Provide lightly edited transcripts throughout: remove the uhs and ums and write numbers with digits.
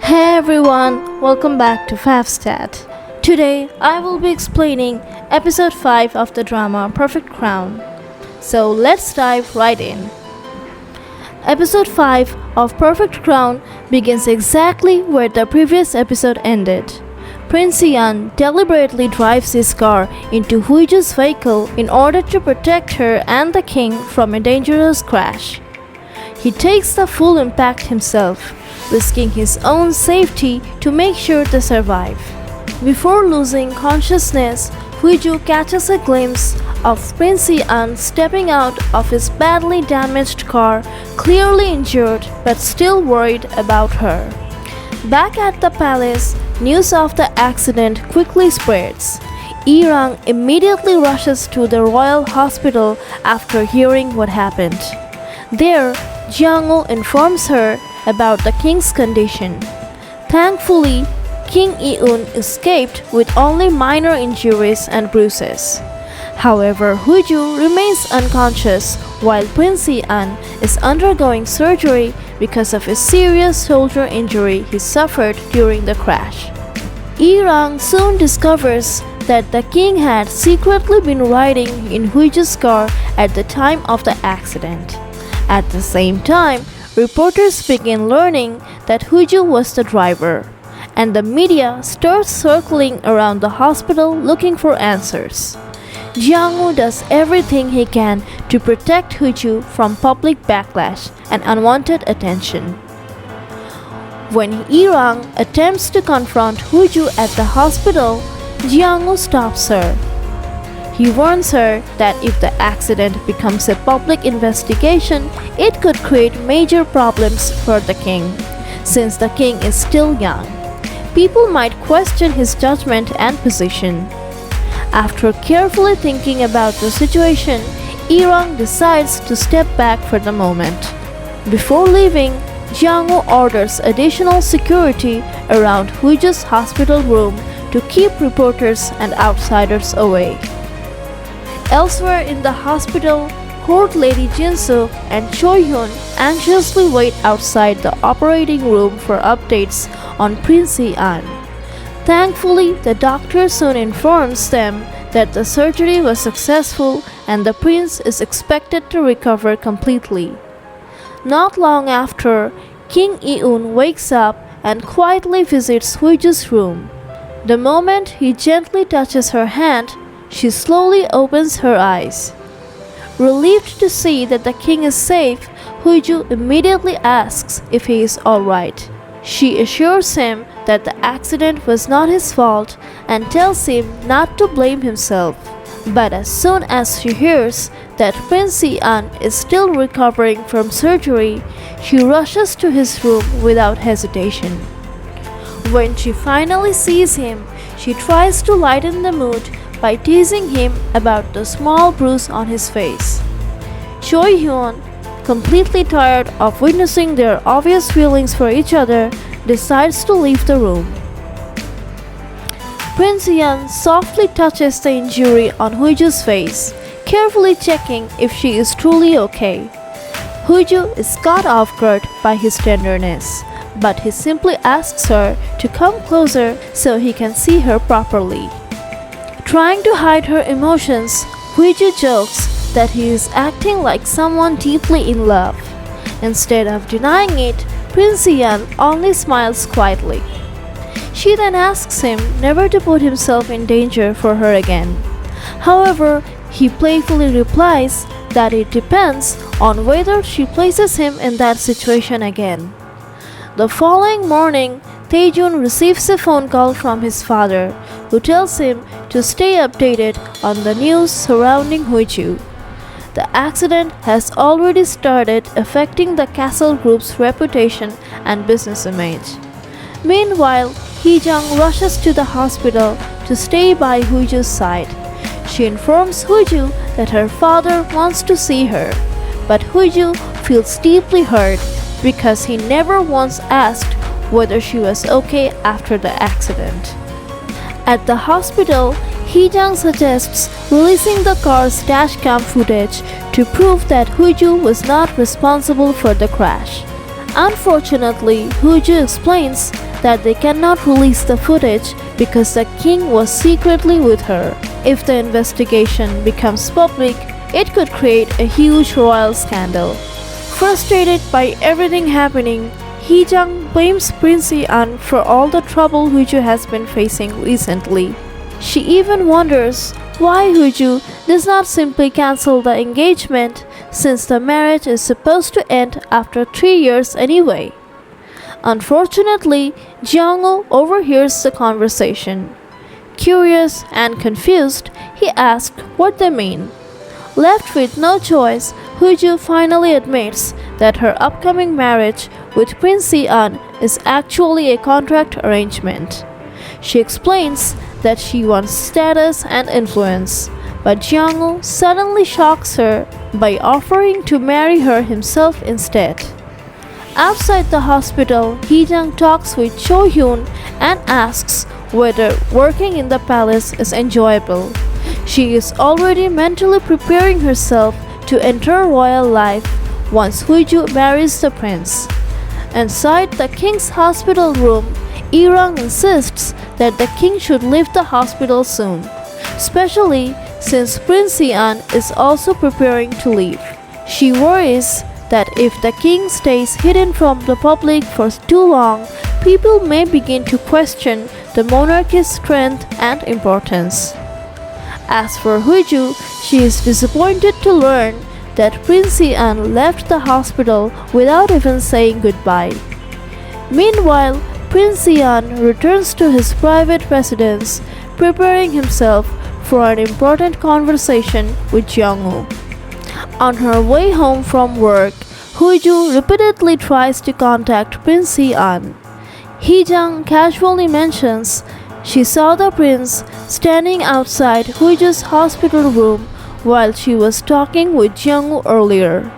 Hey everyone, welcome back to FavsChat. Today I will be explaining episode 5 of the drama Perfect Crown. So let's dive right in. Episode 5 of Perfect Crown begins exactly where the previous episode ended. Prince Yan deliberately drives his car into Huiju's vehicle in order to protect her and the king from a dangerous crash. He takes the full impact himself, risking his own safety to make sure they survive. Before losing consciousness, Huiju catches a glimpse of Prince Yan stepping out of his badly damaged car, clearly injured but still worried about her. Back at the palace, news of the accident quickly spreads. Irang immediately rushes to the royal hospital after hearing what happened. There, Jiangwu informs her about the king's condition. Thankfully, King Yi-un escaped with only minor injuries and bruises. However, Huiju remains unconscious while Prince Yan is undergoing surgery because of a serious shoulder injury he suffered during the crash. Irang soon discovers that the king had secretly been riding in Huiju's car at the time of the accident. At the same time, reporters begin learning that Huiju was the driver, and the media starts circling around the hospital looking for answers. Jiangwu does everything he can to protect Huiju from public backlash and unwanted attention. When Irang attempts to confront Huiju at the hospital, Jiangwu stops her. He warns her that if the accident becomes a public investigation, it could create major problems for the king, since the king is still young. People might question his judgment and position. After carefully thinking about the situation, Irang decides to step back for the moment. Before leaving, Jiangwu orders additional security around Huiju's hospital room to keep reporters and outsiders away. Elsewhere in the hospital, Court Lady Jinsu and Choi Hyun anxiously wait outside the operating room for updates on Prince Yan. Thankfully, the doctor soon informs them that the surgery was successful and the prince is expected to recover completely. Not long after, King Yi-un wakes up and quietly visits Huiju's room. The moment he gently touches her hand, she slowly opens her eyes. Relieved to see that the king is safe, Huiju immediately asks if he is alright. She assures him that the accident was not his fault and tells him not to blame himself. But as soon as she hears that Prince Yan is still recovering from surgery, she rushes to his room without hesitation. When she finally sees him, she tries to lighten the mood by teasing him about the small bruise on his face. Choi Hyun, completely tired of witnessing their obvious feelings for each other, decides to leave the room. Prince Yan softly touches the injury on Huiju's face, carefully checking if she is truly okay. Huiju is caught off guard by his tenderness, but he simply asks her to come closer so he can see her properly. Trying to hide her emotions, Huiju jokes that he is acting like someone deeply in love. Instead of denying it, Prince Yan only smiles quietly. She then asks him never to put himself in danger for her again. However, he playfully replies that it depends on whether she places him in that situation again. The following morning, Taejun receives a phone call from his father, who tells him to stay updated on the news surrounding Huiju. The accident has already started affecting the castle group's reputation and business image. Meanwhile, Hee-jung rushes to the hospital to stay by Huiju's side. She informs Huiju that her father wants to see her, but Huiju feels deeply hurt because he never once asked whether she was okay after the accident. At the hospital, Hee-jung suggests releasing the car's dashcam footage to prove that Huiju was not responsible for the crash. Unfortunately, Huiju explains that they cannot release the footage because the king was secretly with her. If the investigation becomes public, it could create a huge royal scandal. Frustrated by everything happening, Hee-jung blames Prince An for all the trouble Huju has been facing recently. She even wonders why Huju does not simply cancel the engagement since the marriage is supposed to end after 3 years anyway. Unfortunately, Jeong-woo overhears the conversation. Curious and confused, he asks what they mean. Left with no choice, Huju finally admits that her upcoming marriage with Prince An is actually a contract arrangement. She explains that she wants status and influence, but Jeong-woo suddenly shocks her by offering to marry her himself instead. Outside the hospital, Hee-jung talks with Cho-hyun and asks whether working in the palace is enjoyable. She is already mentally preparing herself to enter royal life once Huju marries the prince. Inside the king's hospital room, Irang insists that the king should leave the hospital soon, especially since Prince An is also preparing to leave. She worries that if the king stays hidden from the public for too long, people may begin to question the monarchy's strength and importance. As for Huju, she is disappointed to learn that Prince An left the hospital without even saying goodbye. Meanwhile, Prince An returns to his private residence, preparing himself for an important conversation with Jeong-woo. On her way home from work, Huju repeatedly tries to contact Prince An. Hee-jung casually mentions she saw the prince standing outside Huju's hospital room while she was talking with Jeong-woo earlier.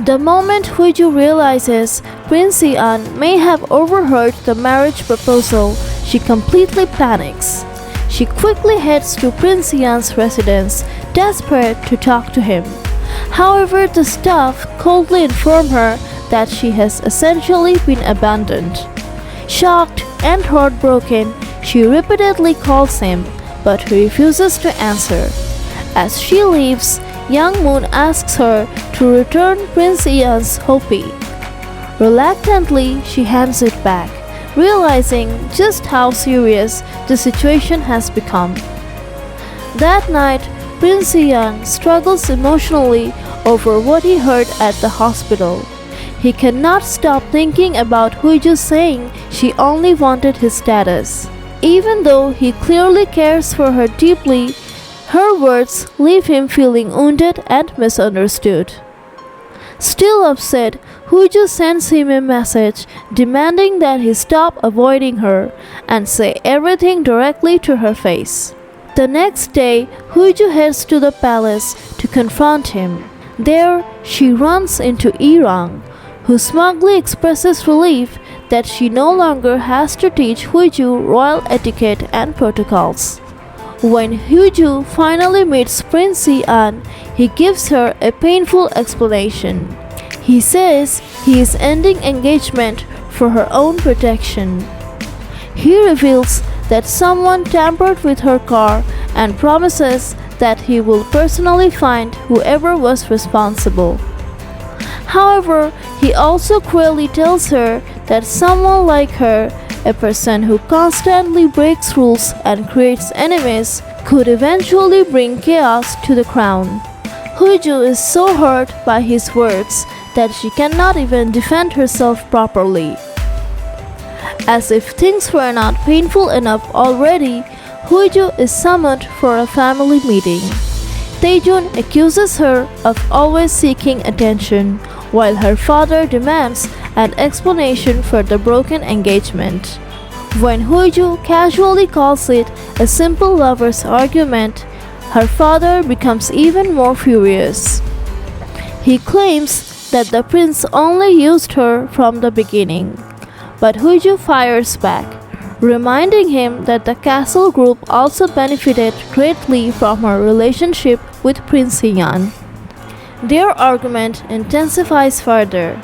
The moment Huju realizes Prince An may have overheard the marriage proposal, she completely panics. She quickly heads to Prince An's residence, desperate to talk to him. However, the staff coldly inform her that she has essentially been abandoned. Shocked and heartbroken, she repeatedly calls him, but he refuses to answer. As she leaves, Young Moon asks her to return Prince An's hopi. Reluctantly, she hands it back, realizing just how serious the situation has become. That night, Prince An struggles emotionally over what he heard at the hospital. He cannot stop thinking about Huiju saying she only wanted his status. Even though he clearly cares for her deeply, her words leave him feeling wounded and misunderstood. Still upset, Huiju sends him a message demanding that he stop avoiding her and say everything directly to her face. The next day, Huiju heads to the palace to confront him. There, she runs into Irang, who smugly expresses relief that she no longer has to teach Huiju royal etiquette and protocols. When Huiju finally meets Prince An, he gives her a painful explanation. He says he is ending engagement for her own protection. He reveals that someone tampered with her car and promises that he will personally find whoever was responsible. However, he also cruelly tells her that someone like her, a person who constantly breaks rules and creates enemies, could eventually bring chaos to the crown. Huiju is so hurt by his words that she cannot even defend herself properly. As if things were not painful enough already, Huiju is summoned for a family meeting. Taejun accuses her of always seeking attention, while her father demands an explanation for the broken engagement. When Huiju casually calls it a simple lover's argument, her father becomes even more furious. He claims that the prince only used her from the beginning, but Huiju fires back, reminding him that the castle group also benefited greatly from her relationship with Prince Yan. Their argument intensifies further.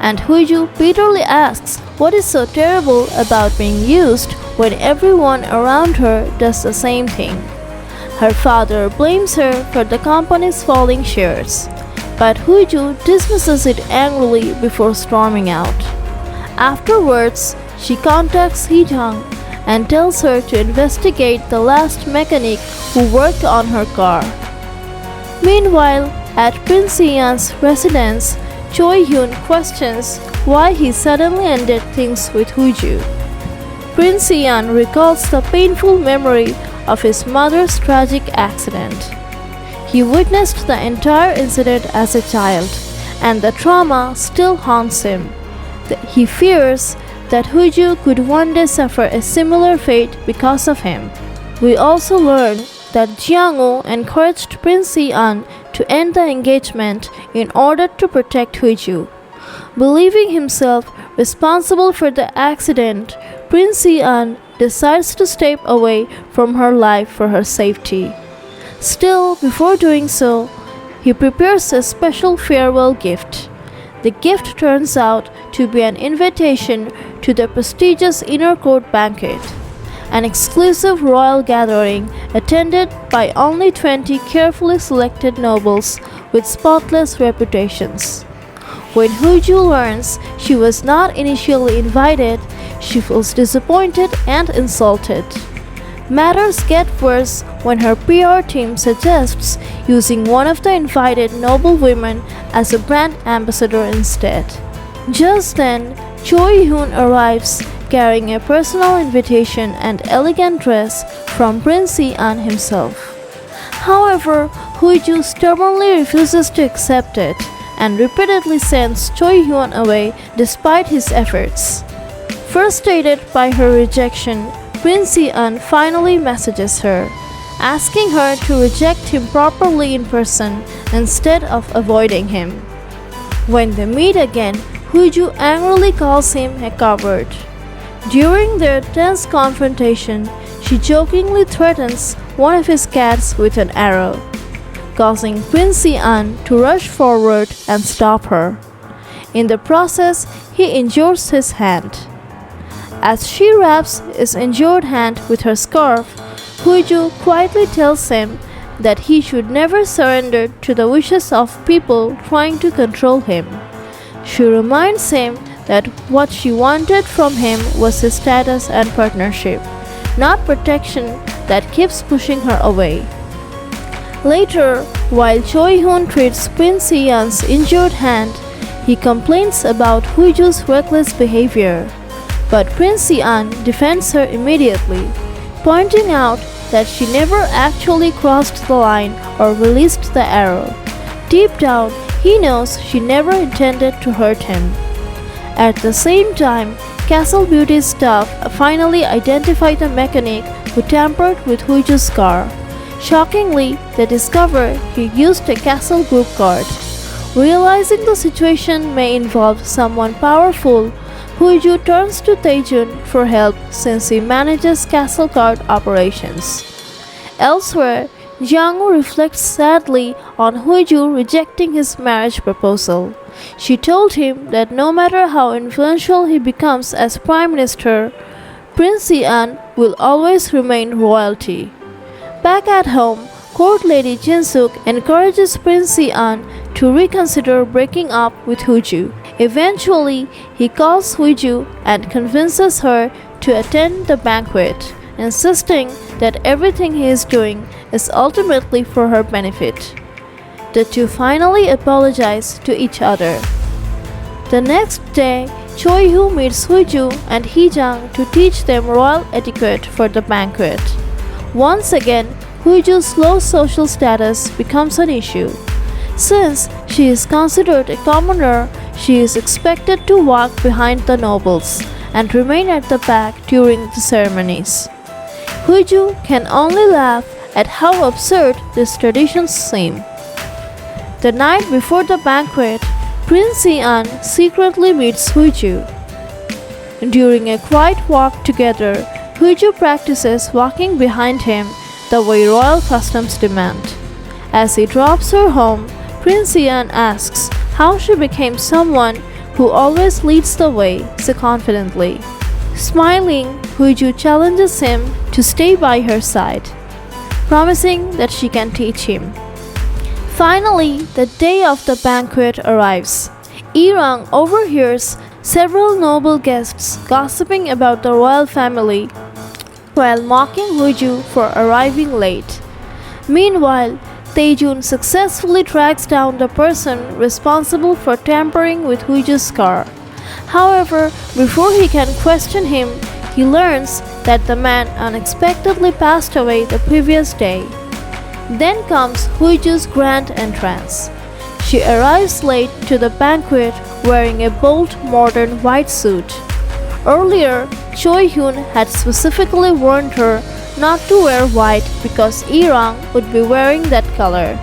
and Huiju bitterly asks what is so terrible about being used when everyone around her does the same thing. Her father blames her for the company's falling shares, but Huiju dismisses it angrily before storming out. Afterwards, she contacts Lee Jong and tells her to investigate the last mechanic who worked on her car. Meanwhile, at Prince Ian's residence, Choi Hyun questions why he suddenly ended things with Huiju. Prince Ian recalls the painful memory of his mother's tragic accident. He witnessed the entire incident as a child, and the trauma still haunts him. He fears that Huiju could one day suffer a similar fate because of him. We also learn that Jiang-woo encouraged Prince Ian to end the engagement in order to protect Huiju. Believing himself responsible for the accident, Prince Ian decides to step away from her life for her safety. Still, before doing so, he prepares a special farewell gift. The gift turns out to be an invitation to the prestigious inner court banquet, an exclusive royal gathering attended by only 20 carefully selected nobles with spotless reputations. When Huiju learns she was not initially invited, she feels disappointed and insulted. Matters get worse when her PR team suggests using one of the invited noble women as a brand ambassador instead. Just then, Choi Hyun arrives carrying a personal invitation and elegant dress from Prince Ian himself. However, Huiju stubbornly refuses to accept it and repeatedly sends Choi Hyun away despite his efforts. Frustrated by her rejection, Prince Ian finally messages her, asking her to reject him properly in person instead of avoiding him. When they meet again, Huiju angrily calls him a coward. During their tense confrontation, she jokingly threatens one of his cats with an arrow, causing Prince Ian to rush forward and stop her. In the process, he injures his hand. As she wraps his injured hand with her scarf, Huiju quietly tells him that he should never surrender to the wishes of people trying to control him. She reminds him that what she wanted from him was his status and partnership, not protection that keeps pushing her away. Later, while Choi Hyun treats Prince Ian's injured hand, he complains about Huiju's reckless behavior. But Prince Ian defends her immediately, pointing out that she never actually crossed the line or released the arrow. Deep down, he knows she never intended to hurt him. At the same time, Castle Beauty's staff finally identify the mechanic who tampered with Huiju's car. Shockingly, they discover he used a Castle Group card. Realizing the situation may involve someone powerful, Huiju turns to Taejun for help since he manages Castle Card operations. Elsewhere, Jiang-woo reflects sadly on Huiju rejecting his marriage proposal. She told him that no matter how influential he becomes as Prime Minister, Prince Ian will always remain royalty. Back at home, Court Lady Jin-suk encourages Prince Ian to reconsider breaking up with Huiju. Eventually, he calls Huiju and convinces her to attend the banquet, insisting that everything he is doing is ultimately for her benefit. The two finally apologize to each other. The next day, Choi Hoo meets Huiju and Hee-jang to teach them royal etiquette for the banquet. Once again, Huiju's low social status becomes an issue. Since she is considered a commoner, she is expected to walk behind the nobles and remain at the back during the ceremonies. Huiju can only laugh at how absurd these traditions seem. The night before the banquet, Prince Ian secretly meets Huiju. During a quiet walk together, Huiju practices walking behind him the way royal customs demand. As he drops her home, Prince Ian asks how she became someone who always leads the way so confidently. Smiling, Huiju challenges him to stay by her side, promising that she can teach him. Finally, the day of the banquet arrives. Irang overhears several noble guests gossiping about the royal family while mocking Huiju for arriving late. Meanwhile, Taejun successfully tracks down the person responsible for tampering with Huiju's car. However, before he can question him, he learns that the man unexpectedly passed away the previous day. Then comes Huiju's grand entrance. She arrives late to the banquet wearing a bold modern white suit. Earlier, Choi Hyun had specifically warned her not to wear white because Irang would be wearing that color.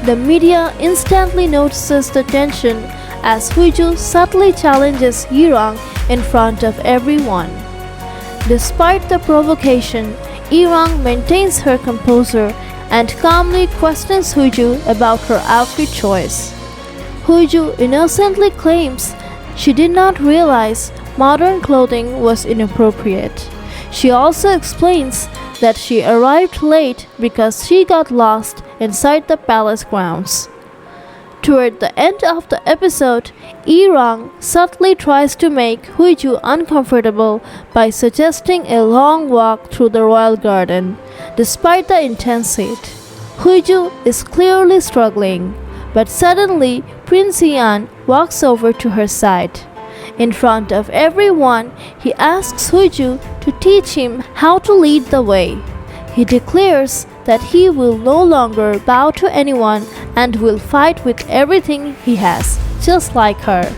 The media instantly notices the tension as Huiju subtly challenges Irang in front of everyone. Despite the provocation, Irang maintains her composure and calmly questions Huiju about her outfit choice. Huiju innocently claims she did not realize modern clothing was inappropriate. She also explains that she arrived late because she got lost inside the palace grounds. Toward the end of the episode, Irang subtly tries to make Huiju uncomfortable by suggesting a long walk through the royal garden. Despite the intense heat, Huiju is clearly struggling, but suddenly Prince Ian walks over to her side. In front of everyone, he asks Huiju to teach him how to lead the way. He declares that he will no longer bow to anyone and will fight with everything he has, just like her.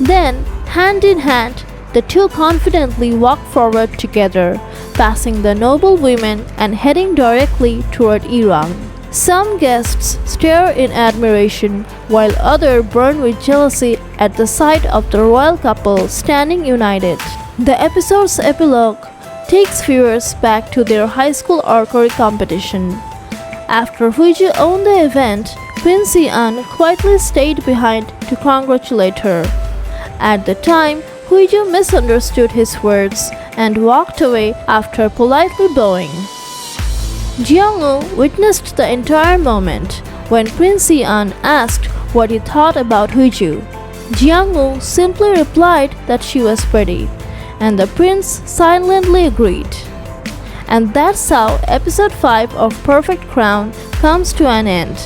Then, hand in hand, the two confidently walk forward together, passing the noble women and heading directly toward Irang. Some guests stare in admiration, while others burn with jealousy at the sight of the royal couple standing united. The episode's epilogue takes viewers back to their high school archery competition. After Huiju won the event, Prince Ian quietly stayed behind to congratulate her. At the time, Huiju misunderstood his words and walked away after politely bowing. Jeongwoo witnessed the entire moment when Prince Ian asked what he thought about Huiju. Jeongwoo simply replied that she was pretty, and the prince silently agreed. And that's how episode 5 of Perfect Crown comes to an end.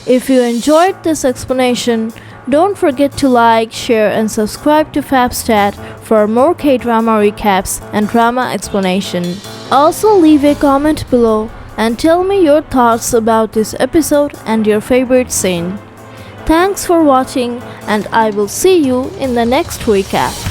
If you enjoyed this explanation, don't forget to like, share, and subscribe to FavsChat for more K-drama recaps and drama explanation. Also leave a comment below and tell me your thoughts about this episode and your favorite scene. Thanks for watching, and I will see you in the next recap.